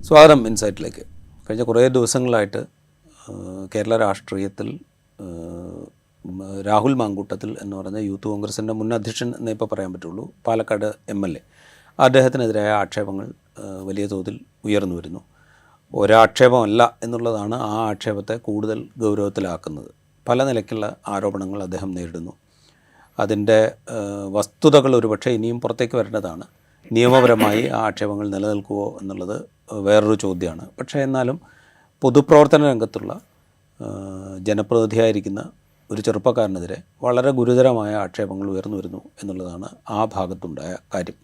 സ്വാഗതം ഇൻസൈറ്റിലേക്ക്. കഴിഞ്ഞ കുറേ ദിവസങ്ങളായിട്ട് കേരള രാഷ്ട്രീയത്തിൽ രാഹുൽ മാങ്കൂട്ടത്തിൽ എന്ന് പറയുന്ന യൂത്ത് കോൺഗ്രസിൻ്റെ മുൻ അധ്യക്ഷൻ എന്നേ ഇപ്പോൾ പറയാൻ പറ്റുള്ളൂ, പാലക്കാട് MLA, അദ്ദേഹത്തിനെതിരായ ആക്ഷേപങ്ങൾ വലിയ തോതിൽ ഉയർന്നു വരുന്നു. ഒരാക്ഷേപമല്ല എന്നുള്ളതാണ് ആ ആക്ഷേപത്തെ കൂടുതൽ ഗൗരവത്തിലാക്കുന്നത്. പല നിലയ്ക്കുള്ള ആരോപണങ്ങൾ അദ്ദേഹം നേരിടുന്നു. അതിൻ്റെ വസ്തുതകൾ ഒരുപക്ഷെ ഇനിയും പുറത്തേക്ക് വരേണ്ടതാണ്. നിയമപരമായി ആ ആക്ഷേപങ്ങൾ നിലനിൽക്കുമോ എന്നുള്ളത് വേറൊരു ചോദ്യമാണ്. പക്ഷേ എന്നാലും പൊതുപ്രവർത്തന രംഗത്തുള്ള ജനപ്രതിനിധിയായിരിക്കുന്ന ഒരു ചെറുപ്പക്കാരനെതിരെ വളരെ ഗുരുതരമായ ആക്ഷേപങ്ങൾ ഉയർന്നു വരുന്നു എന്നുള്ളതാണ് ആ ഭാഗത്തുണ്ടായ കാര്യം.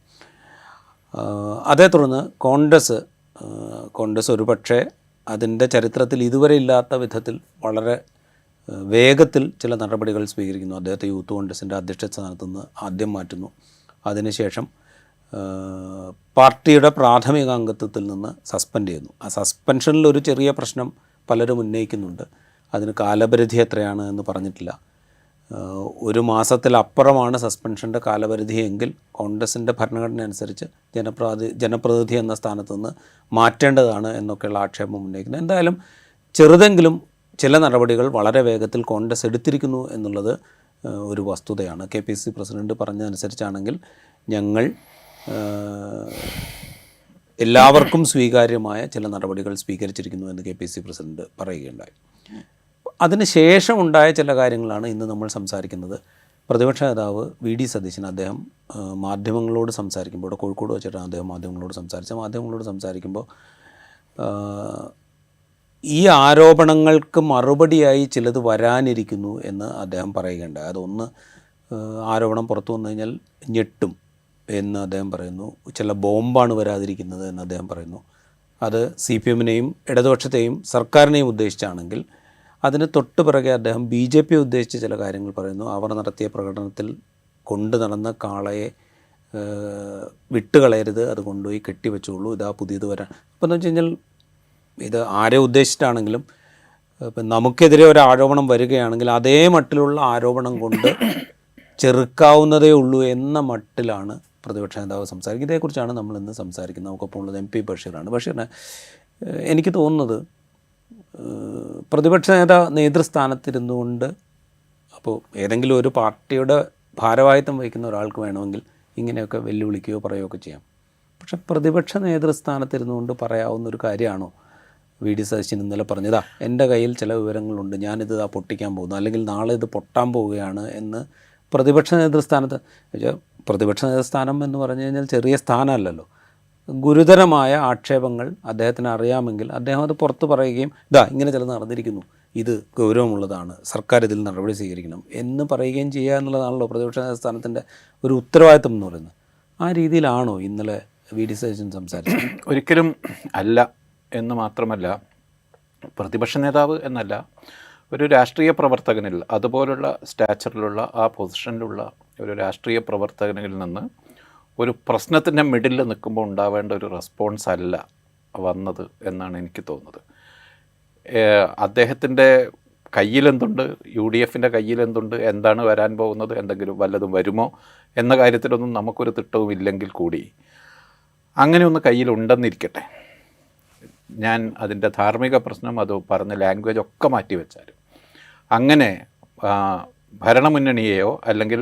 അതേ തുടർന്ന് കോൺഗ്രസ് ഒരുപക്ഷെ അതിൻ്റെ ചരിത്രത്തിൽ ഇതുവരെ ഇല്ലാത്ത വിധത്തിൽ വളരെ വേഗത്തിൽ ചില നടപടികൾ സ്വീകരിക്കുന്നു. അദ്ദേഹത്തെ യൂത്ത് കോൺഗ്രസിൻ്റെ അധ്യക്ഷ സ്ഥാനത്ത് നിന്ന് ആദ്യം മാറ്റുന്നു. അതിനുശേഷം പാർട്ടിയുടെ പ്രാഥമിക അംഗത്വത്തിൽ നിന്ന് സസ്പെൻഡ് ചെയ്യുന്നു. ആ സസ്പെൻഷനിൽ ഒരു ചെറിയ പ്രശ്നം പലരും ഉന്നയിക്കുന്നുണ്ട്. അതിന് കാലപരിധി എത്രയാണ് എന്ന് പറഞ്ഞിട്ടില്ല. 1 മാസത്തിലപ്പുറമാണ് സസ്പെൻഷൻ്റെ കാലപരിധി എങ്കിൽ കോൺഗ്രസിൻ്റെ ഭരണഘടന അനുസരിച്ച് ജനപ്രതിനിധി എന്ന സ്ഥാനത്ത് നിന്ന് മാറ്റേണ്ടതാണ് എന്നൊക്കെയുള്ള ആക്ഷേപം ഉന്നയിക്കുന്നത്. എന്തായാലും ചെറുതെങ്കിലും ചില നടപടികൾ വളരെ വേഗത്തിൽ കോൺഗ്രസ് എടുത്തിരിക്കുന്നു എന്നുള്ളത് ഒരു വസ്തുതയാണ്. KPCC പ്രസിഡന്റ് പറഞ്ഞതനുസരിച്ചാണെങ്കിൽ ഞങ്ങൾ എല്ലാവർക്കും സ്വീകാര്യമായ ചില നടപടികൾ സ്വീകരിച്ചിരിക്കുന്നു എന്ന് KPCC പ്രസിഡന്റ് പറയുകയുണ്ടായി. അതിനുശേഷം ഉണ്ടായ ചില കാര്യങ്ങളാണ് ഇന്ന് നമ്മൾ സംസാരിക്കുന്നത്. പ്രതിപക്ഷ നേതാവ് VD സതീശൻ അദ്ദേഹം മാധ്യമങ്ങളോട് സംസാരിക്കുമ്പോൾ, ഇവിടെ കോഴിക്കോട് വെച്ചിട്ടാണ് അദ്ദേഹം മാധ്യമങ്ങളോട് സംസാരിക്കുമ്പോൾ ഈ ആരോപണങ്ങൾക്ക് മറുപടിയായി ചിലത് വരാനിരിക്കുന്നു എന്ന് അദ്ദേഹം പറയുകയുണ്ടായി. അതൊന്ന്, ആരോപണം പുറത്തു വന്നു കഴിഞ്ഞാൽ ഞെട്ടും എന്ന് അദ്ദേഹം പറയുന്നു. ചില ബോംബാണ് വരാതിരിക്കുന്നത് എന്ന് അദ്ദേഹം പറയുന്നു. അത് CPM-നെയും ഇടതുപക്ഷത്തെയും സർക്കാരിനെയും ഉദ്ദേശിച്ചാണെങ്കിൽ അതിന് തൊട്ട് പിറകെ അദ്ദേഹം BJP ഉദ്ദേശിച്ച് ചില കാര്യങ്ങൾ പറയുന്നു. അവർ നടത്തിയ പ്രകടനത്തിൽ കൊണ്ടു നടന്ന കാളയെ വിട്ടുകളയരുത്, അത് കൊണ്ടുപോയി കെട്ടിവെച്ചോളൂ, ഇതാ പുതിയത് വരാൻ. അപ്പോൾ എന്ന് വെച്ച് കഴിഞ്ഞാൽ ഇത് ആരെ ഉദ്ദേശിച്ചിട്ടാണെങ്കിലും ഇപ്പം നമുക്കെതിരെ ഒരു ആരോപണം വരികയാണെങ്കിൽ അതേ മട്ടിലുള്ള ആരോപണം കൊണ്ട് ചെറുക്കാവുന്നതേ ഉള്ളൂ എന്ന മട്ടിലാണ് പ്രതിപക്ഷ നേതാവ് സംസാരിക്കുന്നത്. ഇതേക്കുറിച്ചാണ് നമ്മൾ ഇന്ന് സംസാരിക്കുന്നത്. നമുക്കൊപ്പം ഉള്ളത് MP ബഷീറാണ്. ബഷീറിന് എനിക്ക് തോന്നുന്നത് പ്രതിപക്ഷ നേതൃസ്ഥാനത്തിരുന്നുകൊണ്ട്, അപ്പോൾ ഏതെങ്കിലും ഒരു പാർട്ടിയുടെ ഭാരവാഹിത്വം വഹിക്കുന്ന ഒരാൾക്ക് വേണമെങ്കിൽ ഇങ്ങനെയൊക്കെ വെല്ലുവിളിക്കുകയോ പറയുകയൊക്കെ ചെയ്യാം. പക്ഷെ പ്രതിപക്ഷ നേതൃസ്ഥാനത്തിരുന്നുകൊണ്ട് പറയാവുന്നൊരു കാര്യമാണോ VD സതീശൻ ഇന്നലെ പറഞ്ഞതാ എൻ്റെ കയ്യിൽ ചില വിവരങ്ങളുണ്ട്, ഞാനിത് പൊട്ടിക്കാൻ പോകുന്നു, അല്ലെങ്കിൽ നാളെ ഇത് പൊട്ടാൻ പോവുകയാണ് എന്ന് പ്രതിപക്ഷ നേതൃസ്ഥാനത്ത്? പ്രതിപക്ഷ നേതൃസ്ഥാനം എന്ന് പറഞ്ഞു കഴിഞ്ഞാൽ ചെറിയ സ്ഥാനമല്ലല്ലോ. ഗുരുതരമായ ആക്ഷേപങ്ങൾ അദ്ദേഹത്തിന് അറിയാമെങ്കിൽ അദ്ദേഹം അത് പുറത്ത് പറയുകയും ഇങ്ങനെ ചിലത് നടന്നിരിക്കുന്നു, ഇത് ഗൗരവമുള്ളതാണ്, സർക്കാർ ഇതിൽ നടപടി സ്വീകരിക്കണം എന്ന് പറയുകയും ചെയ്യുക എന്നുള്ളതാണല്ലോ പ്രതിപക്ഷ നേതൃസ്ഥാനത്തിൻ്റെ ഒരു ഉത്തരവാദിത്വം എന്ന് പറയുന്നത്. ആ രീതിയിലാണോ ഇന്നലെ VD സതീശൻ സംസാരിച്ചത്? ഒരിക്കലും അല്ല എന്ന് മാത്രമല്ല, പ്രതിപക്ഷ നേതാവ് എന്നല്ല, ഒരു രാഷ്ട്രീയ പ്രവർത്തകനിൽ, അതുപോലുള്ള സ്റ്റാച്ചറിലുള്ള ആ പൊസിഷനിലുള്ള ഒരു രാഷ്ട്രീയ പ്രവർത്തകനിൽ നിന്ന് ഒരു പ്രശ്നത്തിൻ്റെ മിഡിൽ നിൽക്കുമ്പോൾ ഉണ്ടാവേണ്ട ഒരു റെസ്പോൺസ് അല്ല വന്നത് എന്നാണ് എനിക്ക് തോന്നുന്നത്. അദ്ദേഹത്തിൻ്റെ കയ്യിലെന്തുണ്ട്, UDFൻ്റെ കയ്യിലെന്തുണ്ട്, എന്താണ് വരാൻ പോകുന്നത്, എന്തെങ്കിലും വല്ലതും വരുമോ എന്ന കാര്യത്തിലൊന്നും നമുക്കൊരു തിട്ടവും ഇല്ലെങ്കിൽ കൂടി അങ്ങനെയൊന്ന് കയ്യിലുണ്ടെന്നിരിക്കട്ടെ. ഞാൻ അതിൻ്റെ ധാർമ്മിക പ്രശ്നം, അത് പറഞ്ഞ ലാംഗ്വേജ് ഒക്കെ മാറ്റിവെച്ചാലും അങ്ങനെ ഭരണമുന്നണിയെയോ അല്ലെങ്കിൽ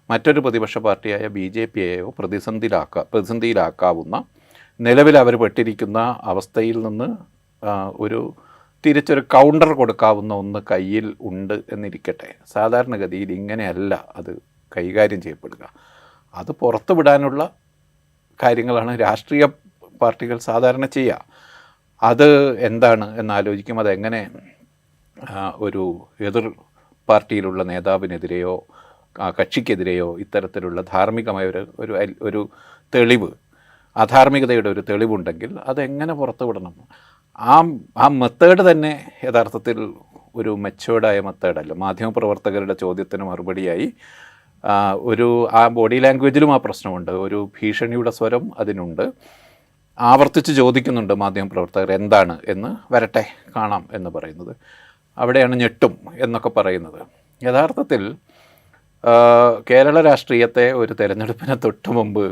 മറ്റൊരു പ്രതിപക്ഷ പാർട്ടിയായ BJPയെയോ പ്രതിസന്ധിയിലാക്കാവുന്ന, നിലവിൽ അവർ പെട്ടിരിക്കുന്ന അവസ്ഥയിൽ നിന്ന് തിരിച്ചൊരു കൗണ്ടർ കൊടുക്കാവുന്ന ഒന്ന് കയ്യിൽ ഉണ്ട് എന്നിരിക്കട്ടെ. സാധാരണഗതിയിൽ ഇങ്ങനെയല്ല അത് കൈകാര്യം ചെയ്യപ്പെടുക. അത് പുറത്തു വിടാനുള്ള കാര്യങ്ങളാണ് രാഷ്ട്രീയ പാർട്ടികൾ സാധാരണ ചെയ്യുക. അത് എന്താണ് എന്നാലോചിക്കും. അതെങ്ങനെ ഒരു എതിർ പാർട്ടിയിലുള്ള നേതാവിനെതിരെയോ കക്ഷിക്കെതിരെയോ ഇത്തരത്തിലുള്ള ധാർമ്മികമായ ഒരു തെളിവ്, അധാർമികതയുടെ ഒരു തെളിവുണ്ടെങ്കിൽ അതെങ്ങനെ പുറത്തു വിടണം? ആ മെത്തേഡ് തന്നെ യഥാർത്ഥത്തിൽ ഒരു മെച്ചേർഡായ മെത്തേഡല്ല. മാധ്യമപ്രവർത്തകരുടെ ചോദ്യത്തിന് മറുപടിയായി ആ ബോഡി ലാംഗ്വേജിലും ആ പ്രശ്നമുണ്ട്, ഒരു ഭീഷണിയുടെ സ്വരം അതിനുണ്ട്. ആവർത്തിച്ച് ചോദിക്കുന്നുണ്ട് മാധ്യമപ്രവർത്തകർ എന്താണ് എന്ന്, വരട്ടെ കാണാം എന്ന് പറയുന്നത്. അവിടെയാണ് ഞെട്ടും എന്നൊക്കെ പറയുന്നത്. യഥാർത്ഥത്തിൽ കേരള രാഷ്ട്രീയത്തെ ഒരു തെരഞ്ഞെടുപ്പിന് തൊട്ട് മുമ്പ്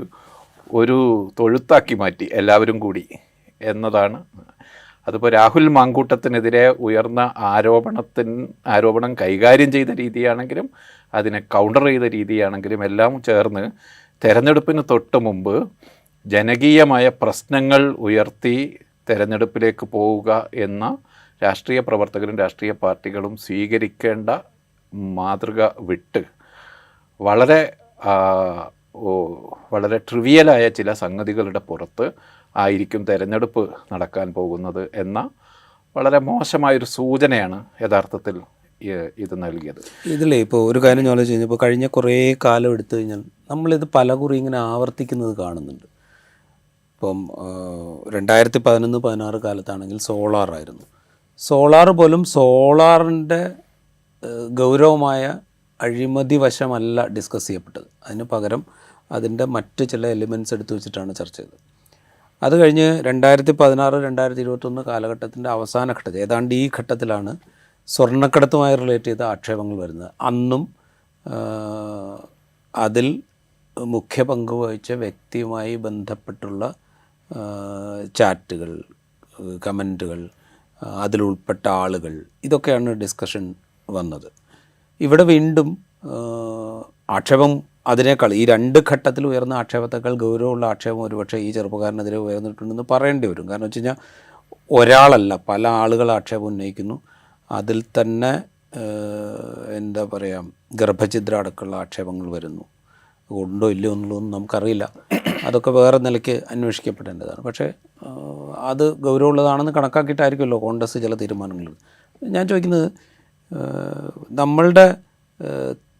ഒരു തൊഴുത്താക്കി മാറ്റി എല്ലാവരും കൂടി എന്നതാണ്. അതിപ്പോൾ രാഹുൽ മാങ്കൂട്ടത്തിനെതിരെ ഉയർന്ന ആരോപണം കൈകാര്യം ചെയ്ത രീതിയാണെങ്കിലും അതിനെ കൗണ്ടർ ചെയ്ത രീതിയാണെങ്കിലും എല്ലാം ചേർന്ന് തെരഞ്ഞെടുപ്പിന് തൊട്ട് മുമ്പ് ജനകീയമായ പ്രശ്നങ്ങൾ ഉയർത്തി തെരഞ്ഞെടുപ്പിലേക്ക് പോവുക എന്ന രാഷ്ട്രീയ പ്രവർത്തകരും രാഷ്ട്രീയ പാർട്ടികളും സ്വീകരിക്കേണ്ട മാതൃക വിട്ട് വളരെ ട്രിവിയലായ ചില സംഗതികളുടെ പുറത്ത് ആയിരിക്കും തെരഞ്ഞെടുപ്പ് നടക്കാൻ പോകുന്നത് എന്ന വളരെ മോശമായൊരു സൂചനയാണ് യഥാർത്ഥത്തിൽ ഇത് നൽകിയത്. ഇതിലേ ഇപ്പോൾ ഒരു കാര്യം ഞാൻ ആലോചിച്ച് കഴിഞ്ഞാൽ ഇപ്പോൾ കഴിഞ്ഞ കുറേ കാലം എടുത്തു കഴിഞ്ഞാൽ നമ്മളിത് പലകുറി ഇങ്ങനെ ആവർത്തിക്കുന്നത് കാണുന്നുണ്ട്. ഇപ്പം 2011-16 കാലത്താണെങ്കിൽ സോളാറായിരുന്നു. സോളാർ പോലും സോളാറിൻ്റെ ഗൗരവമായ അഴിമതി വശമല്ല ഡിസ്കസ് ചെയ്യപ്പെട്ടത്. അതിന് പകരം അതിൻ്റെ മറ്റ് ചില എലിമെൻറ്റ്സ് എടുത്തു വെച്ചിട്ടാണ് ചർച്ച ചെയ്തത്. അത് കഴിഞ്ഞ് 2016-2021 കാലഘട്ടത്തിൻ്റെ അവസാന ഘട്ടത്തിൽ ഏതാണ്ട് ഈ ഘട്ടത്തിലാണ് സ്വർണ്ണക്കടത്തുമായി റിലേറ്റ് ചെയ്ത ആക്ഷേപങ്ങൾ വരുന്നത്. അന്നും അതിൽ മുഖ്യ പങ്ക് വഹിച്ച വ്യക്തിയുമായി ബന്ധപ്പെട്ടുള്ള ചാറ്റുകൾ, കമൻറ്റുകൾ, അതിലുൾപ്പെട്ട ആളുകൾ, ഇതൊക്കെയാണ് ഡിസ്കഷൻ വന്നത്. ഇവിടെ വീണ്ടും ആക്ഷേപം അതിനേക്കാൾ ഈ രണ്ട് ഘട്ടത്തിൽ ഉയർന്ന ആക്ഷേപത്തേക്കാൾ ഗൗരവമുള്ള ആക്ഷേപം ഒരുപക്ഷെ ഈ ചെറുപ്പക്കാരനെതിരെ ഉയർന്നിട്ടുണ്ടെന്ന് പറയേണ്ടി വരും. കാരണം വെച്ച് കഴിഞ്ഞാൽ ഒരാളല്ല, പല ആളുകൾ ആക്ഷേപം ഉന്നയിക്കുന്നു. അതിൽ തന്നെ എന്താ പറയുക, ഗർഭഛിദ്രം അടക്കമുള്ള ആക്ഷേപങ്ങൾ വരുന്നു. ഉണ്ടോ ഇല്ലയോ എന്നുള്ളതൊന്നും നമുക്കറിയില്ല. അതൊക്കെ വേറെ നിലയ്ക്ക് അന്വേഷിക്കപ്പെടേണ്ടതാണ്. പക്ഷേ അത് ഗൗരവമുള്ളതാണെന്ന് കണക്കാക്കിയിട്ടായിരിക്കുമല്ലോ കോൺഗ്രസ് ചില തീരുമാനങ്ങൾ. ഞാൻ ചോദിക്കുന്നത്, നമ്മളുടെ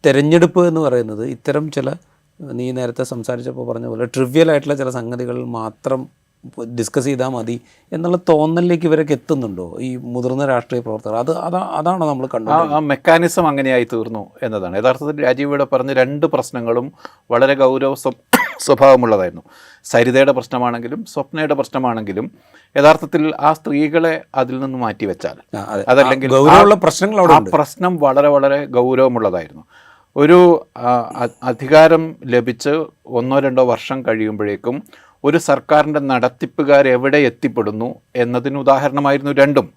തെരഞ്ഞെടുപ്പ് എന്ന് പറയുന്നത് ഇത്തരം ചില, നീ നേരത്തെ സംസാരിച്ചപ്പോൾ പറഞ്ഞ പോലെ ട്രിവ്യലായിട്ടുള്ള ചില സംഗതികൾ മാത്രം ഡിസ്കസ് ചെയ്താൽ മതി എന്നുള്ള തോന്നലിലേക്ക് ഇവരൊക്കെ എത്തുന്നുണ്ടോ ഈ മുതിർന്ന രാഷ്ട്രീയ പ്രവർത്തകർ? അതാണോ നമ്മൾ കണ്ടത്? ആ മെക്കാനിസം അങ്ങനെയായി തീർന്നു എന്നതാണ്. യഥാർത്ഥത്തിൽ രാജീവ് ഇവിടെ പറഞ്ഞ രണ്ട് പ്രശ്നങ്ങളും വളരെ ഗൗരവ സ്വഭാവമുള്ളതായിരുന്നു. സരിതയുടെ പ്രശ്നമാണെങ്കിലും സ്വപ്നയുടെ പ്രശ്നമാണെങ്കിലും യഥാർത്ഥത്തിൽ ആ സ്ത്രീകളെ അതിൽ നിന്ന് മാറ്റിവെച്ചാൽ, അതല്ലെങ്കിൽ ആ പ്രശ്നം വളരെ വളരെ ഗൗരവമുള്ളതായിരുന്നു. ഒരു അധികാരം ലഭിച്ച് 1-2 വർഷം കഴിയുമ്പോഴേക്കും ഒരു സർക്കാരിൻ്റെ നടത്തിപ്പുകാരെവിടെ എത്തിപ്പെടുന്നു എന്നതിന് ഉദാഹരണമായിരുന്നു രണ്ടും.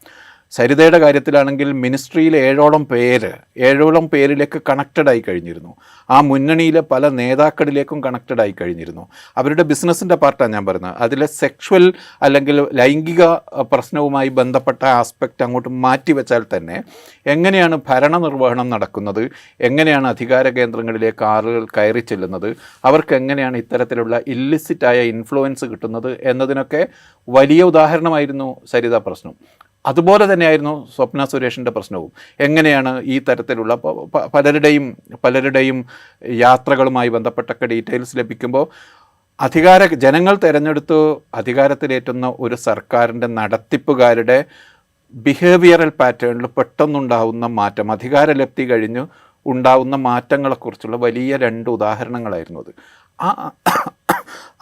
സരിതയുടെ കാര്യത്തിലാണെങ്കിൽ മിനിസ്ട്രിയിൽ 7ഓളം പേരിലേക്ക് കണക്റ്റഡ് ആയി കഴിഞ്ഞിരുന്നു. ആ മുന്നണിയിലെ പല നേതാക്കളിലേക്കും കണക്റ്റഡ് ആയി കഴിഞ്ഞിരുന്നു. അവരുടെ ബിസിനസ്സിൻ്റെ പാർട്ടാണ് ഞാൻ പറയുന്നത്. അതിലെ സെക്ഷുവൽ അല്ലെങ്കിൽ ലൈംഗിക പ്രശ്നവുമായി ബന്ധപ്പെട്ട ആസ്പെക്റ്റ് അങ്ങോട്ട് മാറ്റിവെച്ചാൽ തന്നെ എങ്ങനെയാണ് ഭരണനിർവഹണം നടക്കുന്നത്, എങ്ങനെയാണ് അധികാര കേന്ദ്രങ്ങളിലേക്ക് ആളുകൾ കയറി ചെല്ലുന്നത്, അവർക്ക് എങ്ങനെയാണ് ഇത്തരത്തിലുള്ള ഇല്ലിസിറ്റായ ഇൻഫ്ലുവൻസ് കിട്ടുന്നത് എന്നതിനൊക്കെ വലിയ ഉദാഹരണമായിരുന്നു സരിത പ്രശ്നം. അതുപോലെ തന്നെയായിരുന്നു സ്വപ്ന സുരേഷിൻ്റെ പ്രശ്നവും. എങ്ങനെയാണ് ഈ തരത്തിലുള്ള പലരുടെയും യാത്രകളുമായി ബന്ധപ്പെട്ടൊക്കെ ഡീറ്റെയിൽസ് ലഭിക്കുമ്പോൾ ജനങ്ങൾ തിരഞ്ഞെടുത്ത് അധികാരത്തിലേറ്റുന്ന ഒരു സർക്കാരിൻ്റെ നടത്തിപ്പുകാരുടെ ബിഹേവിയറൽ പാറ്റേണിൽ പെട്ടെന്നുണ്ടാവുന്ന മാറ്റം, അധികാരലബ്ധി കഴിഞ്ഞ് ഉണ്ടാവുന്ന മാറ്റങ്ങളെക്കുറിച്ചുള്ള വലിയ 2 ഉദാഹരണങ്ങളായിരുന്നു അത്.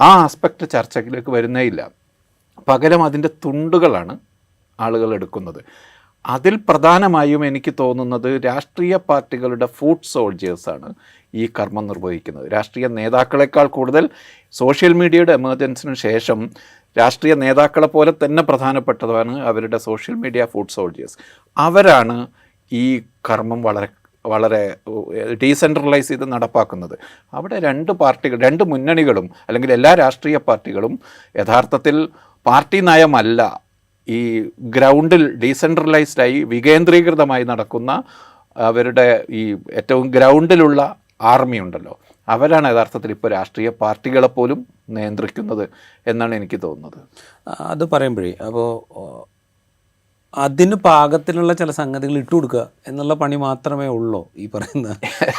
ആ ആസ്പെക്റ്റ് ചർച്ചയിലേക്ക് വരുന്നേയില്ല. പകരം അതിൻ്റെ തുണ്ടുകളാണ് ആളുകൾ എടുക്കുന്നത്. അതിൽ പ്രധാനമായും എനിക്ക് തോന്നുന്നത് രാഷ്ട്രീയ പാർട്ടികളുടെ ഫുഡ് സോൾജേഴ്സാണ് ഈ കർമ്മം നിർവഹിക്കുന്നത്. രാഷ്ട്രീയ നേതാക്കളെക്കാൾ കൂടുതൽ സോഷ്യൽ മീഡിയയുടെ എമർജൻസിന് ശേഷം രാഷ്ട്രീയ നേതാക്കളെ പോലെ തന്നെ പ്രധാനപ്പെട്ടതാണ് അവരുടെ സോഷ്യൽ മീഡിയ ഫുഡ് സോൾജേഴ്സ്. അവരാണ് ഈ കർമ്മം വളരെ ഡീസെൻട്രലൈസ് ചെയ്ത് നടപ്പാക്കുന്നത്. അവിടെ 2 മുന്നണികളും അല്ലെങ്കിൽ എല്ലാ രാഷ്ട്രീയ പാർട്ടികളും യഥാർത്ഥത്തിൽ പാർട്ടി നയമല്ല, ഈ ഗ്രൗണ്ടിൽ ഡീസെൻട്രലൈസ്ഡായി വികേന്ദ്രീകൃതമായി നടക്കുന്ന അവരുടെ ഈ ഏറ്റവും ഗ്രൗണ്ടിലുള്ള ആർമി ഉണ്ടല്ലോ, അവരാണ് യഥാർത്ഥത്തിൽ ഇപ്പോൾ രാഷ്ട്രീയ പാർട്ടികളെപ്പോലും നിയന്ത്രിക്കുന്നത് എന്നാണ് എനിക്ക് തോന്നുന്നത്. അത് പറയുമ്പോഴേ അപ്പോൾ അതിന് പാകത്തിലുള്ള ചില സംഗതികൾ ഇട്ടുകൊടുക്കുക എന്നുള്ള പണി മാത്രമേ ഉള്ളൂ ഈ പറയുന്ന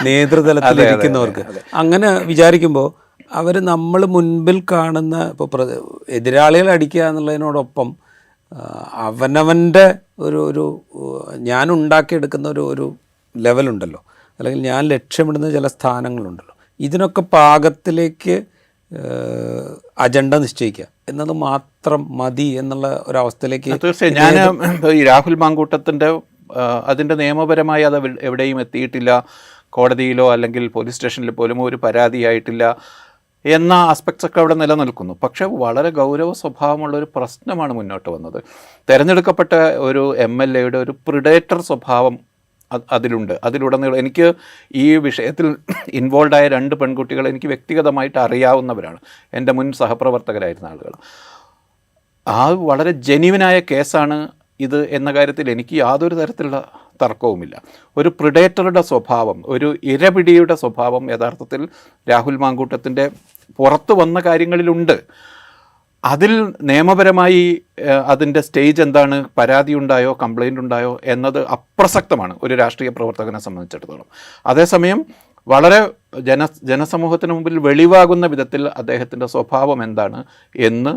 നേതൃതലത്തിൽ ഇരിക്കുന്നവർക്ക്. അങ്ങനെ വിചാരിക്കുമ്പോൾ അവർ നമ്മൾ മുൻപിൽ കാണുന്ന ഇപ്പോൾ എതിരാളികളെ അടിക്കുക എന്നുള്ളതിനോടൊപ്പം അവനവൻ്റെ ഒരു ഞാൻ ഉണ്ടാക്കിയെടുക്കുന്ന ഒരു ലെവലുണ്ടല്ലോ, അല്ലെങ്കിൽ ഞാൻ ലക്ഷ്യമിടുന്ന ചില സ്ഥാനങ്ങളുണ്ടല്ലോ, ഇതിനൊക്കെ പാകത്തിലേക്ക് അജണ്ട നിശ്ചയിക്കുക എന്നത് മാത്രം മതി എന്നുള്ള ഒരവസ്ഥയിലേക്ക്. തീർച്ചയായും ഞാൻ ഈ രാഹുൽ മാങ്കൂട്ടത്തിൻ്റെ അതിൻ്റെ നിയമപരമായി അത് എവിടെയും എത്തിയിട്ടില്ല. കോടതിയിലോ അല്ലെങ്കിൽ പോലീസ് സ്റ്റേഷനിൽ പോലും ഒരു പരാതിയായിട്ടില്ല. എന്ന ആസ്പെക്ട്സ് ഒക്കെ അവിടെ നിലനിൽക്കുന്നു. പക്ഷേ വളരെ ഗൗരവ സ്വഭാവമുള്ള ഒരു പ്രശ്നമാണ് മുന്നോട്ട് വന്നത്. തിരഞ്ഞെടുക്കപ്പെട്ട ഒരു MLAയുടെ ഒരു പ്രിഡേറ്റർ സ്വഭാവം അതിലുണ്ട്. അതിലുടനീളം എനിക്ക് ഈ വിഷയത്തിൽ ഇൻവോൾവായ 2 പെൺകുട്ടികളെ എനിക്ക് വ്യക്തിഗതമായിട്ട് അറിയാവുന്നവരാണ്, എൻ്റെ മുൻ സഹപ്രവർത്തകരായിരുന്ന ആളുകൾ. ആ വളരെ ജെന്യുവനായ കേസാണ് ഇത് എന്ന കാര്യത്തിൽ എനിക്ക് യാതൊരു തരത്തിലുള്ള തർക്കവുമില്ല. ഒരു പ്രിഡേറ്ററുടെ സ്വഭാവം, ഒരു ഇരപിടിയുടെ സ്വഭാവം യഥാർത്ഥത്തിൽ രാഹുൽ മാങ്കൂട്ടത്തിൻ്റെ പുറത്തു വന്ന കാര്യങ്ങളിലുണ്ട്. അതിൽ നിയമപരമായി അതിൻ്റെ സ്റ്റേജ് എന്താണ്, പരാതി ഉണ്ടായോ കംപ്ലൈൻ്റ് ഉണ്ടായോ എന്നത് അപ്രസക്തമാണ് ഒരു രാഷ്ട്രീയ പ്രവർത്തകനെ സംബന്ധിച്ചിടത്തോളം. അതേസമയം വളരെ ജനസമൂഹത്തിന് മുമ്പിൽ വെളിവാകുന്ന വിധത്തിൽ അദ്ദേഹത്തിൻ്റെ സ്വഭാവം എന്താണ് എന്ന്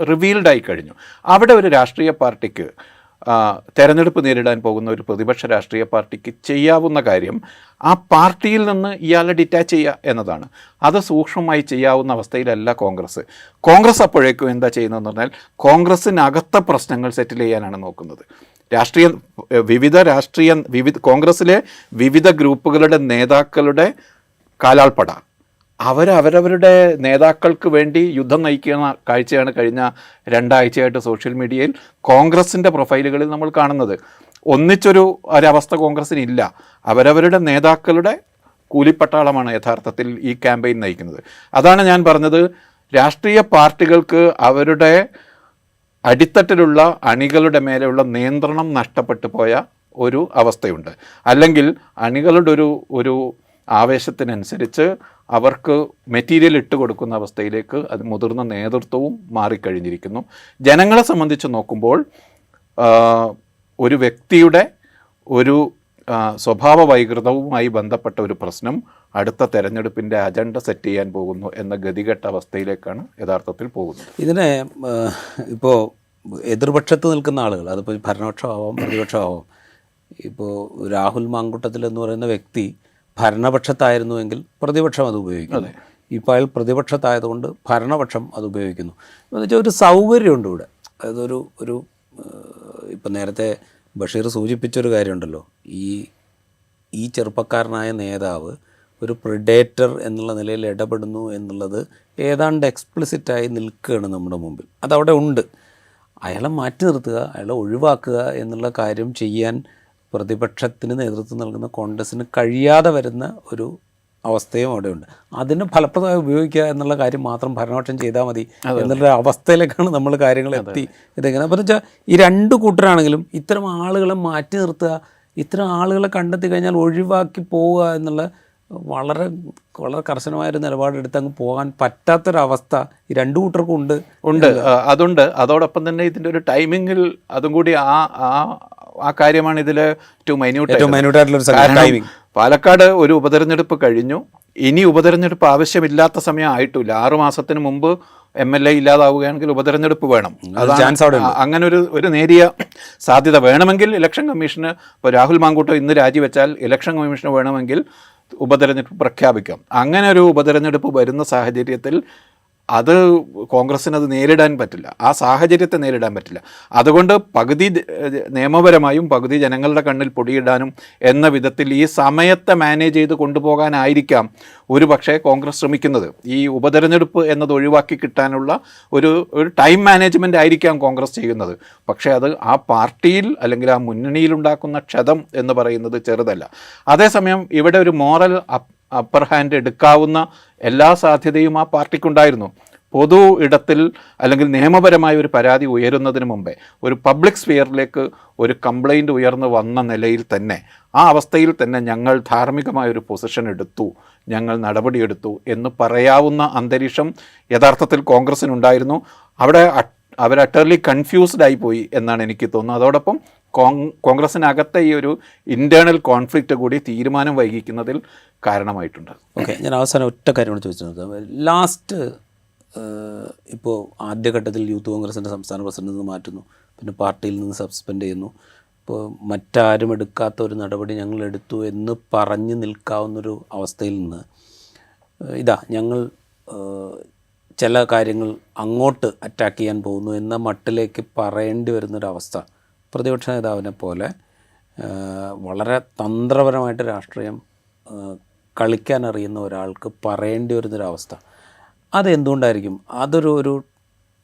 റിവീൽഡായി കഴിഞ്ഞു. അവിടെ ഒരു രാഷ്ട്രീയ പാർട്ടിക്ക്, തെരഞ്ഞെടുപ്പ് നേരിടാൻ പോകുന്ന ഒരു പ്രതിപക്ഷ രാഷ്ട്രീയ പാർട്ടിക്ക് ചെയ്യാവുന്ന കാര്യം ആ പാർട്ടിയിൽ നിന്ന് ഇയാളെ ഡിറ്റാച്ച് ചെയ്യുക എന്നതാണ്. അത് സൂക്ഷ്മമായി ചെയ്യാവുന്ന അവസ്ഥയിലല്ല കോൺഗ്രസ് അപ്പോഴേക്കും എന്താ ചെയ്യുന്നതെന്ന് പറഞ്ഞാൽ കോൺഗ്രസ്സിനകത്തെ പ്രശ്നങ്ങൾ സെറ്റിൽ ചെയ്യാനാണ് നോക്കുന്നത്. കോൺഗ്രസ്സിലെ വിവിധ ഗ്രൂപ്പുകളുടെ നേതാക്കളുടെ കാലാൾപ്പട അവരവരുടെ നേതാക്കൾക്ക് വേണ്ടി യുദ്ധം നയിക്കുന്ന കാഴ്ചയാണ് കഴിഞ്ഞ 2 ആഴ്ചയായിട്ട് സോഷ്യൽ മീഡിയയിൽ കോൺഗ്രസിൻ്റെ പ്രൊഫൈലുകളിൽ നമ്മൾ കാണുന്നത്. ഒരവസ്ഥ കോൺഗ്രസ്സിനില്ല. അവരവരുടെ നേതാക്കളുടെ കൂലിപ്പട്ടാളമാണ് യഥാർത്ഥത്തിൽ ഈ ക്യാമ്പയിൻ നയിക്കുന്നത്. അതാണ് ഞാൻ പറഞ്ഞത്, രാഷ്ട്രീയ പാർട്ടികൾക്ക് അവരുടെ അടിത്തട്ടിലുള്ള അണികളുടെ മേലെയുള്ള നിയന്ത്രണം നഷ്ടപ്പെട്ടു പോയ ഒരു അവസ്ഥയുണ്ട്. അല്ലെങ്കിൽ അണികളുടെ ഒരു ആവേശത്തിനനുസരിച്ച് അവർക്ക് മെറ്റീരിയൽ ഇട്ട് കൊടുക്കുന്ന അവസ്ഥയിലേക്ക് അത് മുതിർന്ന നേതൃത്വവും മാറിക്കഴിഞ്ഞിരിക്കുന്നു. ജനങ്ങളെ സംബന്ധിച്ച് നോക്കുമ്പോൾ ഒരു വ്യക്തിയുടെ ഒരു സ്വഭാവ വൈകൃതവുമായി ബന്ധപ്പെട്ട ഒരു പ്രശ്നം അടുത്ത തെരഞ്ഞെടുപ്പിൻ്റെ അജണ്ട സെറ്റ് ചെയ്യാൻ പോകുന്നു എന്ന ഗതികെട്ട അവസ്ഥയിലേക്കാണ് യഥാർത്ഥത്തിൽ പോകുന്നത്. ഇതിനെ ഇപ്പോൾ എതിർപക്ഷത്ത് നിൽക്കുന്ന ആളുകൾ, അതിപ്പോൾ ഭരണപക്ഷമാവാം പ്രതിപക്ഷമാവാം, ഇപ്പോൾ രാഹുൽ മാങ്കൂട്ടത്തിൽ എന്ന് പറയുന്ന വ്യക്തി ഭരണപക്ഷത്തായിരുന്നുവെങ്കിൽ പ്രതിപക്ഷം അത് ഉപയോഗിക്കുന്നു. ഇപ്പോൾ അയാൾ പ്രതിപക്ഷത്തായതുകൊണ്ട് ഭരണപക്ഷം അത് ഉപയോഗിക്കുന്നു. എന്ന് വെച്ചാൽ ഒരു സൗകര്യമുണ്ട് ഇവിടെ. അതൊരു ഇപ്പം നേരത്തെ ബഷീർ സൂചിപ്പിച്ചൊരു കാര്യമുണ്ടല്ലോ, ഈ ചെറുപ്പക്കാരനായ നേതാവ് ഒരു പ്രിഡേറ്റർ എന്നുള്ള നിലയിൽ ഇടപെടുന്നു എന്നുള്ളത് ഏതാണ്ട് എക്സ്പ്ലിസിറ്റായി നിൽക്കുകയാണ് നമ്മുടെ മുമ്പിൽ. അതവിടെ ഉണ്ട്. അയാളെ മാറ്റി നിർത്തുക, അയാളെ ഒഴിവാക്കുക എന്നുള്ള കാര്യം ചെയ്യാൻ പ്രതിപക്ഷത്തിന് നേതൃത്വം നൽകുന്ന കോൺഗ്രസ്സിന് കഴിയാതെ വരുന്ന ഒരു അവസ്ഥയും അവിടെയുണ്ട്. അതിന് ഫലപ്രദമായി ഉപയോഗിക്കുക എന്നുള്ള കാര്യം മാത്രം ഭരണപക്ഷം ചെയ്താൽ മതി എന്നുള്ള അവസ്ഥയിലേക്കാണ് നമ്മൾ കാര്യങ്ങൾ എത്തി. ഇതെങ്ങനെ അപ്പോൾ വെച്ചാൽ ഈ 2 കൂട്ടരാണെങ്കിലും ഇത്തരം ആളുകളെ മാറ്റി നിർത്തുക, ഇത്തരം ആളുകളെ കണ്ടെത്തി കഴിഞ്ഞാൽ ഒഴിവാക്കി പോവുക എന്നുള്ള വളരെ വളരെ കർശനമായൊരു നിലപാടെടുത്ത് അങ്ങ് പോകാൻ പറ്റാത്തൊരവസ്ഥ ഈ 2 കൂട്ടർക്കും ഉണ്ട്. അതുണ്ട്. അതോടൊപ്പം തന്നെ ഇതിൻ്റെ ഒരു ടൈമിങ്ങിൽ അതും കൂടി ആ കാര്യമാണ് ഇതിൽ ഏറ്റവും മൈന്യൂട്ടായിട്ടുള്ള ടൈമിംഗ്. പാലക്കാട് ഒരു ഉപതെരഞ്ഞെടുപ്പ് കഴിഞ്ഞു. ഇനി ഉപതെരഞ്ഞെടുപ്പ് ആവശ്യമില്ലാത്ത സമയം ആയിട്ടില്ല. 6 മാസത്തിന് മുമ്പ് MLA ഇല്ലാതാവുകയാണെങ്കിൽ ഉപതെരഞ്ഞെടുപ്പ് വേണം. അങ്ങനെ ഒരു നേരിയ സാധ്യത വേണമെങ്കിൽ ഇലക്ഷൻ കമ്മീഷന്, ഇപ്പോൾ രാഹുൽ മാങ്കൂട്ടം ഇന്ന് രാജിവെച്ചാൽ ഇലക്ഷൻ കമ്മീഷന് വേണമെങ്കിൽ ഉപതെരഞ്ഞെടുപ്പ് പ്രഖ്യാപിക്കാം. അങ്ങനെ ഒരു ഉപതെരഞ്ഞെടുപ്പ് വരുന്ന സാഹചര്യത്തിൽ അത് കോൺഗ്രസ്സിന് അത് നേരിടാൻ പറ്റില്ല, ആ സാഹചര്യത്തെ നേരിടാൻ പറ്റില്ല. അതുകൊണ്ട് പകുതി നിയമപരമായും പകുതി ജനങ്ങളുടെ കണ്ണിൽ പൊടിയിടാനും എന്ന വിധത്തിൽ ഈ സമയത്തെ മാനേജ് ചെയ്ത് കൊണ്ടുപോകാനായിരിക്കാം ഒരു പക്ഷേ കോൺഗ്രസ് ശ്രമിക്കുന്നത്. ഈ ഉപതെരഞ്ഞെടുപ്പ് എന്നത് ഒഴിവാക്കി കിട്ടാനുള്ള ഒരു ടൈം മാനേജ്മെൻ്റ് ആയിരിക്കാം കോൺഗ്രസ് ചെയ്യുന്നത്. പക്ഷേ അത് ആ പാർട്ടിയിൽ അല്ലെങ്കിൽ ആ മുന്നണിയിലുണ്ടാക്കുന്ന ക്ഷതം എന്ന് പറയുന്നത് ചെറുതല്ല. അതേസമയം ഇവിടെ ഒരു മോറൽ അപ്പർ ഹാൻഡ് എടുക്കാവുന്ന എല്ലാ സാധ്യതയും ആ പാർട്ടിക്കുണ്ടായിരുന്നു. പൊതു ഇടത്തിൽ അല്ലെങ്കിൽ നിയമപരമായ ഒരു പരാതി ഉയരുന്നതിന് മുമ്പേ ഒരു പബ്ലിക് സ്ഫിയറിലേക്ക് ഒരു കംപ്ലൈൻറ്റ് ഉയർന്നു വന്ന നിലയിൽ തന്നെ ആ അവസ്ഥയിൽ തന്നെ ഞങ്ങൾ ധാർമ്മികമായൊരു പൊസിഷൻ എടുത്തു, ഞങ്ങൾ നടപടിയെടുത്തു എന്ന് പറയാവുന്ന അന്തരീക്ഷം യഥാർത്ഥത്തിൽ കോൺഗ്രസ്സിനുണ്ടായിരുന്നു. അവിടെ അവർ അട്ടർലി കൺഫ്യൂസ്ഡ് ആയിപ്പോയി എന്നാണ് എനിക്ക് തോന്നുന്നത്. അതോടൊപ്പം കോൺഗ്രസ്സിനകത്തെ ഈ ഒരു ഇൻറ്റേർണൽ കോൺഫ്ലിക്റ്റ് കൂടി തീരുമാനം വൈകിക്കുന്നതിൽ കാരണമായിട്ടുണ്ട്. ഓക്കെ, ഞാൻ അവസാനം ഒറ്റ കാര്യം കൂടി ചോദിച്ചു. ലാസ്റ്റ് ഇപ്പോൾ ആദ്യഘട്ടത്തിൽ യൂത്ത് കോൺഗ്രസിൻ്റെ സംസ്ഥാന പ്രസിഡന്റിൽ നിന്ന് മാറ്റുന്നു, പിന്നെ പാർട്ടിയിൽ നിന്ന് സസ്പെൻഡ് ചെയ്യുന്നു. ഇപ്പോൾ മറ്റാരും എടുക്കാത്ത ഒരു നടപടി ഞങ്ങൾ എടുത്തു എന്ന് പറഞ്ഞ് നിൽക്കാവുന്നൊരു അവസ്ഥയിൽ നിന്ന് ഞങ്ങൾ ചില കാര്യങ്ങൾ അങ്ങോട്ട് അറ്റാക്ക് ചെയ്യാൻ പോകുന്നു എന്ന മട്ടിലേക്ക് പറയേണ്ടി വരുന്നൊരവസ്ഥ പ്രതിപക്ഷ നേതാവിനെ പോലെ വളരെ തന്ത്രപരമായിട്ട് രാഷ്ട്രീയം കളിക്കാൻ അറിയുന്ന ഒരാൾക്ക് പറയേണ്ടി വരുന്നൊരവസ്ഥ, അതെന്തുകൊണ്ടായിരിക്കും? അതൊരു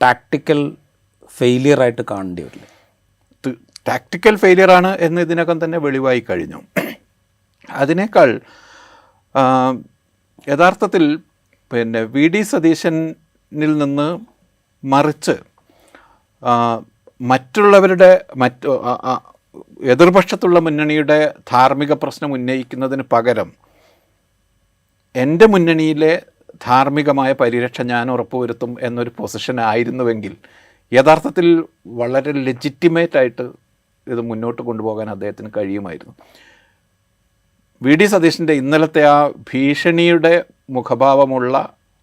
ടാക്ടിക്കൽ ഫെയിലിയറായിട്ട് കാണേണ്ടി വരില്ലേ? ടാക്ടിക്കൽ ഫെയിലിയറാണ് എന്ന് ഇതിനകം തന്നെ വെളിവായി കഴിഞ്ഞു. അതിനേക്കാൾ യഥാർത്ഥത്തിൽ പിന്നെ വി ഡി സതീശനിൽ നിന്ന് മറിച്ച് മറ്റുള്ളവരുടെ എതിർപക്ഷത്തുള്ള മുന്നണിയുടെ ധാർമ്മിക പ്രശ്നം ഉന്നയിക്കുന്നതിന് പകരം എൻ്റെ മുന്നണിയിലെ ധാർമ്മികമായ പരിരക്ഷ ഞാൻ ഉറപ്പുവരുത്തും എന്നൊരു പൊസിഷനായിരുന്നുവെങ്കിൽ യഥാർത്ഥത്തിൽ വളരെ ലെജിറ്റിമേറ്റായിട്ട് ഇത് മുന്നോട്ട് കൊണ്ടുപോകാൻ അദ്ദേഹത്തിന് കഴിയുമായിരുന്നു. വി ഡി സതീശൻ്റെ ഇന്നലത്തെ ആ ഭീഷണിയുടെ മുഖഭാവമുള്ള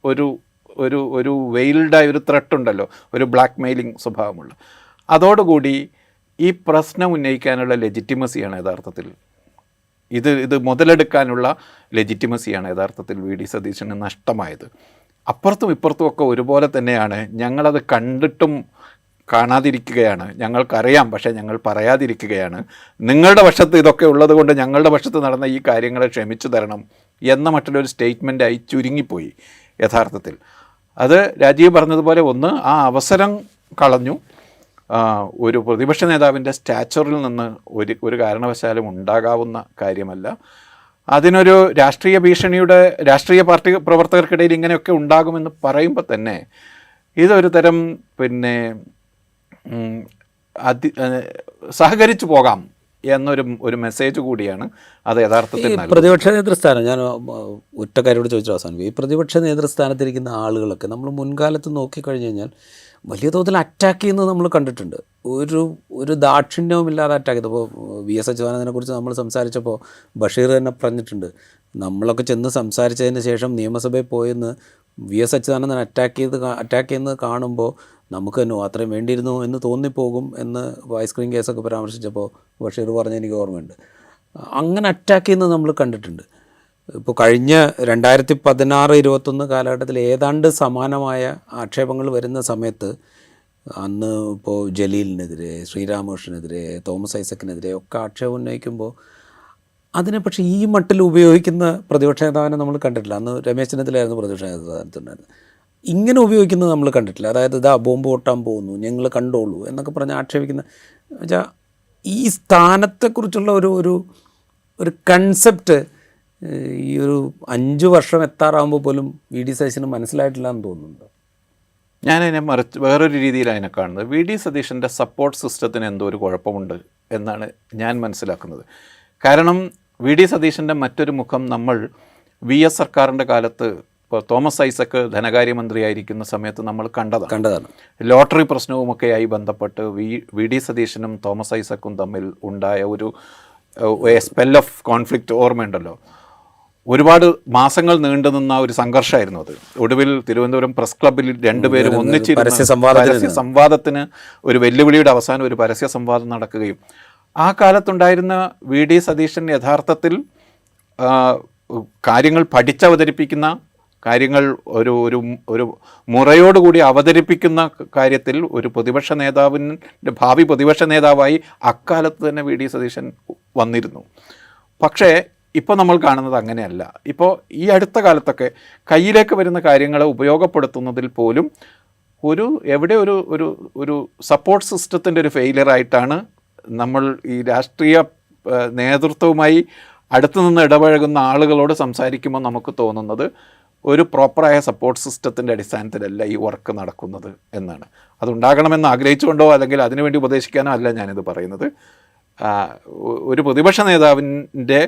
ഒരു വെയിൽഡായ ഒരു ത്രെട്ടുണ്ടല്ലോ, ഒരു ബ്ലാക്ക് മെയിലിംഗ് സ്വഭാവമുള്ള, അതോടുകൂടി ഈ പ്രശ്നം ഉന്നയിക്കാനുള്ള ലെജിറ്റിമസിയാണ് യഥാർത്ഥത്തിൽ ഇത് മുതലെടുക്കാനുള്ള ലെജിറ്റിമസിയാണ് യഥാർത്ഥത്തിൽ വി ഡി സതീശന് നഷ്ടമായത്. അപ്പുറത്തും ഇപ്പുറത്തും ഒക്കെ ഒരുപോലെ തന്നെയാണ്. ഞങ്ങളത് കണ്ടിട്ടും കാണാതിരിക്കുകയാണ്, ഞങ്ങൾക്കറിയാം പക്ഷേ ഞങ്ങൾ പറയാതിരിക്കുകയാണ്, നിങ്ങളുടെ പക്ഷത്ത് ഇതൊക്കെ ഉള്ളത് കൊണ്ട് ഞങ്ങളുടെ പക്ഷത്ത് നടന്ന ഈ കാര്യങ്ങളെ ക്ഷമിച്ചു തരണം എന്ന മറ്റുള്ളൊരു സ്റ്റേറ്റ്മെൻറ്റായി ചുരുങ്ങിപ്പോയി യഥാർത്ഥത്തിൽ. അത് രാജീവ് പറഞ്ഞതുപോലെ ഒന്ന് ആ അവസരം കളഞ്ഞു. ഒരു പ്രതിപക്ഷ നേതാവിൻ്റെ സ്റ്റാച്ചറിൽ നിന്ന് ഒരു കാരണവശാലും ഉണ്ടാകാവുന്ന കാര്യമല്ല. അതിനൊരു രാഷ്ട്രീയ ഭീഷണിയുടെ രാഷ്ട്രീയ പാർട്ടി പ്രവർത്തകർക്കിടയിൽ ഇങ്ങനെയൊക്കെ ഉണ്ടാകുമെന്ന് പറയുമ്പോൾ തന്നെ ഇതൊരു തരം പിന്നെ സഹകരിച്ചു പോകാം എന്നൊരു മെസ്സേജ് കൂടിയാണ് അത് യഥാർത്ഥത്തിൽ. പ്രതിപക്ഷ നേതൃസ്ഥാനം, ഞാൻ ഒറ്റ കാര്യോട് ചോദിച്ചു അവസാനം, ഈ പ്രതിപക്ഷ നേതൃസ്ഥാനത്തിരിക്കുന്ന ആളുകളൊക്കെ നമ്മൾ മുൻകാലത്ത് നോക്കിക്കഴിഞ്ഞ് കഴിഞ്ഞാൽ വലിയ തോതിൽ അറ്റാക്ക് ചെയ്യുന്നത് നമ്മൾ കണ്ടിട്ടുണ്ട്. ഒരു ദാക്ഷിണ്യവും ഇല്ലാതെ അറ്റാക്ക് ചെയ്തു. ഇപ്പോൾ വി എസ് അച്യുതാനന്ദനെ കുറിച്ച് നമ്മൾ സംസാരിച്ചപ്പോൾ ബഷീർ തന്നെ പറഞ്ഞിട്ടുണ്ട്, നമ്മളൊക്കെ ചെന്ന് സംസാരിച്ചതിന് ശേഷം നിയമസഭയിൽ പോയെന്ന് വി എസ് അച്യുതാനന്ദൻ അറ്റാക്ക് ചെയ്യുന്നത് കാണുമ്പോൾ നമുക്ക് തന്നെ അത്രയും വേണ്ടിയിരുന്നു എന്ന് തോന്നിപ്പോകും എന്ന് ഐസ്ക്രീം കേസൊക്കെ പരാമർശിച്ചപ്പോൾ ബഷീർ പറഞ്ഞ എനിക്ക് ഓർമ്മയുണ്ട്. അങ്ങനെ അറ്റാക്ക് ചെയ്യുന്നത് നമ്മൾ കണ്ടിട്ടുണ്ട്. ഇപ്പോൾ കഴിഞ്ഞ 2016-21 കാലഘട്ടത്തിൽ ഏതാണ്ട് സമാനമായ ആക്ഷേപങ്ങൾ വരുന്ന സമയത്ത് അന്ന് ഇപ്പോൾ ജലീലിനെതിരെ, ശ്രീരാമകൃഷ്ണനെതിരെ, തോമസ് ഐസക്കിനെതിരെ ഒക്കെ ആക്ഷേപം ഉന്നയിക്കുമ്പോൾ അതിനെ പക്ഷേ ഈ മട്ടിൽ ഉപയോഗിക്കുന്ന പ്രതിപക്ഷ നേതാവിനെ നമ്മൾ കണ്ടിട്ടില്ല. അന്ന് രമേശ് ചെന്നിത്തലയായിരുന്നു പ്രതിപക്ഷ നേതാവിനുണ്ടായിരുന്നത്. ഇങ്ങനെ ഉപയോഗിക്കുന്നത് നമ്മൾ കണ്ടിട്ടില്ല. അതായത് ഇതാ ബോംബ് പൊട്ടാൻ പോകുന്നു, ഞങ്ങൾ കണ്ടോളൂ എന്നൊക്കെ പറഞ്ഞ് ആക്ഷേപിക്കുന്ന വെച്ചാൽ ഈ സ്ഥാനത്തെക്കുറിച്ചുള്ള ഒരു കൺസെപ്റ്റ് ഈ ഒരു 5 വർഷം എത്താറാകുമ്പോൾ പോലും വി ഡി സതീശന് മനസ്സിലായിട്ടില്ല എന്ന് തോന്നുന്നുണ്ട്. ഞാനതിനെ മറിച്ച് വേറൊരു രീതിയിൽ അതിനെ കാണുന്നത്, വി ഡി സതീശൻ്റെ സപ്പോർട്ട് സിസ്റ്റത്തിന് എന്തോ ഒരു കുഴപ്പമുണ്ട് എന്നാണ് ഞാൻ മനസ്സിലാക്കുന്നത്. കാരണം വി ഡി സതീശൻ്റെ മറ്റൊരു മുഖം നമ്മൾ വി എസ് സർക്കാരിൻ്റെ കാലത്ത്, ഇപ്പോൾ തോമസ് ഐസക്ക് ധനകാര്യമന്ത്രിയായിരിക്കുന്ന സമയത്ത് നമ്മൾ കണ്ടതാണ്. ലോട്ടറി പ്രശ്നവുമൊക്കെയായി ബന്ധപ്പെട്ട് വി ഡി സതീശനും തോമസ് ഐസക്കും തമ്മിൽ ഉണ്ടായ ഒരു സ്പെൽ ഓഫ് കോൺഫ്ലിക്റ്റ് ഓർമ്മയുണ്ടല്ലോ. ഒരുപാട് മാസങ്ങൾ നീണ്ടു നിന്ന ഒരു സംഘർഷമായിരുന്നു അത്. ഒടുവിൽ തിരുവനന്തപുരം പ്രസ് ക്ലബ്ബിൽ രണ്ടുപേരും ഒന്നിച്ചിരുന്ന പരസ്യ സംവാദത്തിന് ഒരു വെല്ലുവിളിയുടെ അവസാനം ഒരു പരസ്യ സംവാദം നടക്കുകയും ആ കാലത്തുണ്ടായിരുന്ന വി ഡി സതീശൻ യഥാർത്ഥത്തിൽ കാര്യങ്ങൾ പഠിച്ചവതരിപ്പിക്കുന്ന കാര്യങ്ങൾ ഒരു മുറയോടുകൂടി അവതരിപ്പിക്കുന്ന കാര്യത്തിൽ ഒരു പ്രതിപക്ഷ നേതാവിൻ്റെ ഭാവി പ്രതിപക്ഷ നേതാവായി അക്കാലത്ത് തന്നെ വി ഡി സതീശൻ വന്നിരുന്നു. പക്ഷേ ഇപ്പോൾ നമ്മൾ കാണുന്നത് അങ്ങനെയല്ല. ഇപ്പോൾ ഈ അടുത്ത കാലത്തൊക്കെ കയ്യിലേക്ക് വരുന്ന കാര്യങ്ങളെ ഉപയോഗപ്പെടുത്തുന്നതിൽ പോലും എവിടെ ഒരു സപ്പോർട്ട് സിസ്റ്റത്തിൻ്റെ ഒരു ഫെയിലിയറായിട്ടാണ് നമ്മൾ ഈ രാഷ്ട്രീയ നേതൃത്വവുമായി അടുത്തു നിന്ന് ഇടപഴകുന്ന ആളുകളോട് സംസാരിക്കുമ്പോൾ നമുക്ക് തോന്നുന്നത് ഒരു പ്രോപ്പറായ സപ്പോർട്ട് സിസ്റ്റത്തിൻ്റെ അടിസ്ഥാനത്തിലല്ല ഈ വർക്ക് നടക്കുന്നത് എന്നാണ്. അതുണ്ടാകണമെന്ന് ആഗ്രഹിച്ചുകൊണ്ടോ അല്ലെങ്കിൽ അതിനുവേണ്ടി ഉപദേശിക്കാനോ അല്ല ഞാനിത് പറയുന്നത്. ഒരു പ്രതിപക്ഷ നേതാവിൻ്റെ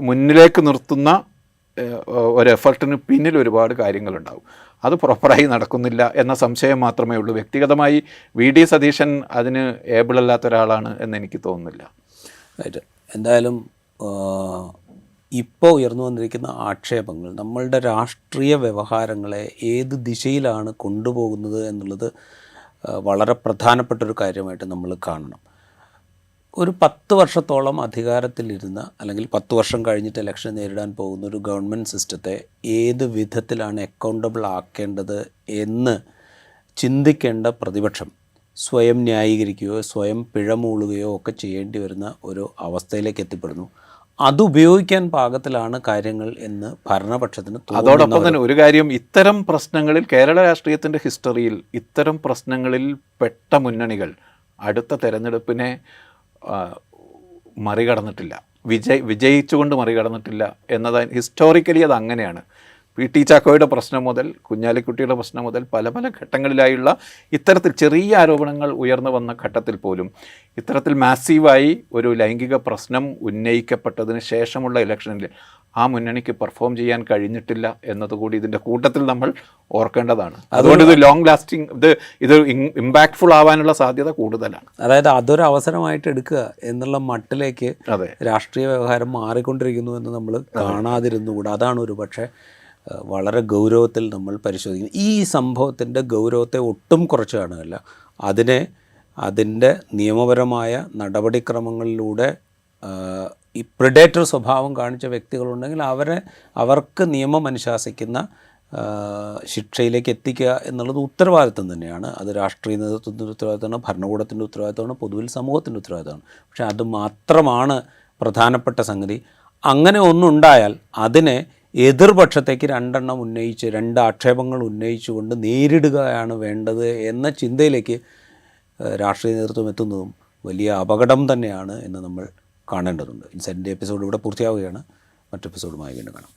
മുന്നിലേക്ക് നിർത്തുന്ന ഒരു എഫർട്ടിന് പിന്നിൽ ഒരുപാട് കാര്യങ്ങളുണ്ടാവും. അത് പ്രോപ്പറായി നടക്കുന്നില്ല എന്ന സംശയം മാത്രമേ ഉള്ളൂ. വ്യക്തിഗതമായി വി ഡി സതീശൻ അതിന് ഏബിളല്ലാത്ത ഒരാളാണ് എന്ന് എനിക്ക് തോന്നുന്നില്ല. റൈറ്റ്. എന്തായാലും ഇപ്പോൾ ഉയർന്നു വന്നിരിക്കുന്ന ആക്ഷേപങ്ങൾ നമ്മളുടെ രാഷ്ട്രീയ വ്യവഹാരങ്ങളെ ഏത് ദിശയിലാണ് കൊണ്ടുപോകുന്നത് എന്നുള്ളത് വളരെ പ്രധാനപ്പെട്ടൊരു കാര്യമായിട്ട് നമ്മൾ കാണണം. ഒരു 10 വർഷത്തോളം അധികാരത്തിലിരുന്ന, അല്ലെങ്കിൽ 10 വർഷം കഴിഞ്ഞിട്ട് ഇലക്ഷൻ നേരിടാൻ പോകുന്ന ഒരു ഗവൺമെൻറ് സിസ്റ്റത്തെ ഏത് വിധത്തിലാണ് അക്കൗണ്ടബിൾ ആക്കേണ്ടത് എന്ന് ചിന്തിക്കേണ്ട പ്രതിപക്ഷം സ്വയം ന്യായീകരിക്കുകയോ സ്വയം പിഴമൂളുകയോ ഒക്കെ ചെയ്യേണ്ടി വരുന്ന ഒരു അവസ്ഥയിലേക്ക് എത്തിപ്പെടുന്നു. അത് ഉപയോഗിക്കാൻ പാകത്തിലാണ് കാര്യങ്ങൾ എന്ന് ഭരണപക്ഷത്തിന് അതോടൊപ്പം തന്നെ ഒരു കാര്യം, ഇത്തരം പ്രശ്നങ്ങളിൽ കേരള രാഷ്ട്രീയത്തിൻ്റെ ഹിസ്റ്ററിയിൽ ഇത്തരം പ്രശ്നങ്ങളിൽ പെട്ട മുന്നണികൾ അടുത്ത തെരഞ്ഞെടുപ്പിനെ മറികടന്നിട്ടില്ല, വിജയിച്ചുകൊണ്ട് മറികടന്നിട്ടില്ല എന്നത് ഹിസ്റ്റോറിക്കലി അത് അങ്ങനെയാണ്. പി ടി ചാക്കോയുടെ പ്രശ്നം മുതൽ കുഞ്ഞാലിക്കുട്ടിയുടെ പ്രശ്നം മുതൽ പല പല ഘട്ടങ്ങളിലായുള്ള ഇത്തരത്തിൽ ചെറിയ ആരോപണങ്ങൾ ഉയർന്നു വന്ന ഘട്ടത്തിൽ പോലും ഇത്തരത്തിൽ മാസീവായി ഒരു ലൈംഗിക പ്രശ്നം ഉന്നയിക്കപ്പെട്ടതിന് ശേഷമുള്ള ഇലക്ഷനിൽ ആ മുന്നണിക്ക് പെർഫോം ചെയ്യാൻ കഴിഞ്ഞിട്ടില്ല എന്നതുകൂടി ഇതിൻ്റെ കൂട്ടത്തിൽ നമ്മൾ ഓർക്കേണ്ടതാണ്. അതുകൊണ്ട് ഇത് ലോങ് ലാസ്റ്റിംഗ്, ഇത് ഇമ്പാക്ട്ഫുൾ ആവാനുള്ള സാധ്യത കൂടുതലാണ്. അതായത് അതൊരു അവസരമായിട്ട് എടുക്കുക എന്നുള്ള മട്ടിലേക്ക് അതെ, രാഷ്ട്രീയ വ്യവഹാരം മാറിക്കൊണ്ടിരിക്കുന്നു എന്ന് നമ്മൾ കാണാതിരുന്നുകൂടാ. അതാണ് ഒരു പക്ഷേ വളരെ ഗൗരവത്തിൽ നമ്മൾ പരിശോധിക്കുന്നത്. ഈ സംഭവത്തിൻ്റെ ഗൗരവത്തെ ഒട്ടും കുറച്ച് കാണുകയല്ല, അതിൻ്റെ നിയമപരമായ നടപടിക്രമങ്ങളിലൂടെ ഈ പ്രിഡേറ്റർ സ്വഭാവം കാണിച്ച വ്യക്തികളുണ്ടെങ്കിൽ അവർക്ക് നിയമം അനുശാസിക്കുന്ന ശിക്ഷയിലേക്ക് എത്തിക്കുക എന്നുള്ളത് ഉത്തരവാദിത്വം തന്നെയാണ്. അത് രാഷ്ട്രീയ നേതൃത്വത്തിൻ്റെ ഉത്തരവാദിത്തമാണ്, ഭരണകൂടത്തിൻ്റെ ഉത്തരവാദിത്തമാണ്, പൊതുവിൽ സമൂഹത്തിൻ്റെ ഉത്തരവാദിത്തമാണ്. പക്ഷേ അത് മാത്രമാണ് പ്രധാനപ്പെട്ട സംഗതി. അങ്ങനെ ഒന്നുണ്ടായാൽ അതിനെ എതിർപക്ഷത്തേക്ക് രണ്ട് ആക്ഷേപങ്ങൾ ഉന്നയിച്ചുകൊണ്ട് നേരിടുകയാണ് വേണ്ടത് എന്ന ചിന്തയിലേക്ക് രാഷ്ട്രീയ നേതൃത്വം എത്തുന്നതും വലിയ അപകടം തന്നെയാണ് എന്ന് നമ്മൾ കാണേണ്ടതുണ്ട്. ഇൻസൈറ്റിൻ്റെ എപ്പിസോഡ് ഇവിടെ പൂർത്തിയാവുകയാണ്. മറ്റു എപ്പിസോഡുമായി വീണ്ടും കാണാം.